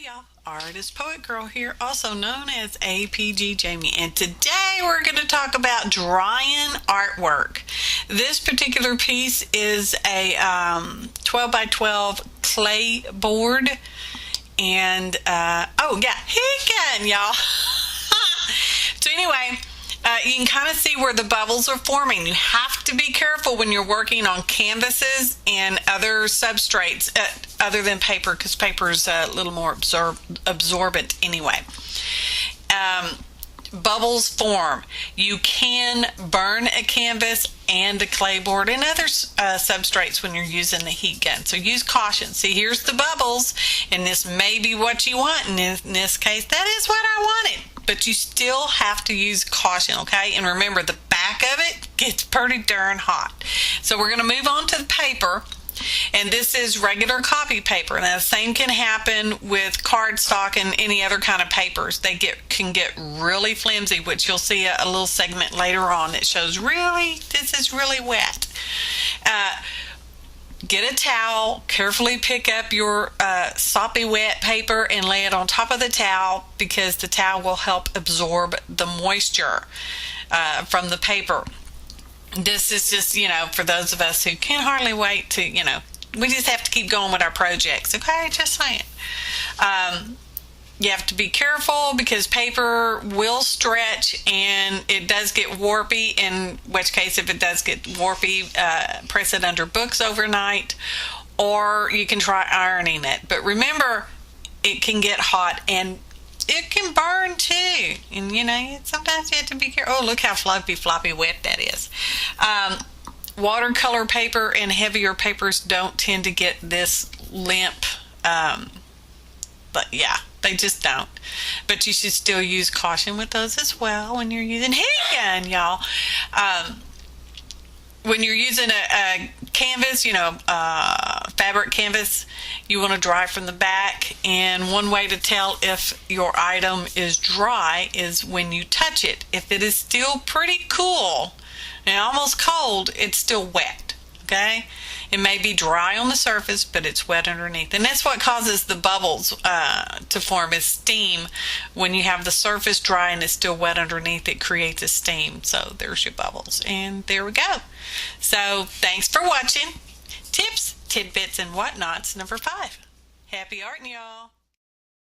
y'all, Artist Poet Girl here, also known as APG Jamie, and today we're going to talk about drawing artwork. This particular piece is a 12 by 12 clay board, and oh yeah, he can, y'all. So anyway, you can kind of see where the bubbles are forming. You have to be careful when you're working on canvases and other substrates other than paper, because paper is a little more absorbent anyway. Bubbles form. You can burn a canvas and a clay board and other substrates when you're using the heat gun. So use caution. See, here's the bubbles, and this may be what you want. And in this case, that is what I wanted. But you still have to use caution, okay? And remember, the back of it gets pretty darn hot. So we're going to move on to the paper. And this is regular copy paper. Now, the same can happen with cardstock and any other kind of papers. They can get really flimsy, which you'll see a little segment later on that shows this is really wet. Get a towel, carefully pick up your soppy wet paper and lay it on top of the towel, because the towel will help absorb the moisture from the paper. This is just, for those of us who can hardly wait to, we just have to keep going with our projects, okay? Just saying. You have to be careful because paper will stretch and it does get warpy, in which case, if it does get warpy, press it under books overnight, or you can try ironing it. But remember, it can get hot and it can burn too. And sometimes you have to be careful. Oh, look how floppy wet that is. Watercolor paper and heavier papers don't tend to get this limp. But yeah, they just don't. But you should still use caution with those as well when you're using heat gun, y'all. When you're using a canvas, fabric canvas, you want to dry from the back. And one way to tell if your item is dry is when you touch it. If it is still pretty cool and almost cold, it's still wet, okay? It may be dry on the surface, but it's wet underneath. And that's what causes the bubbles to form, is steam. When you have the surface dry and it's still wet underneath, it creates a steam. So there's your bubbles. And there we go. So thanks for watching. Tips, tidbits, and whatnots, number 5. Happy arting, y'all.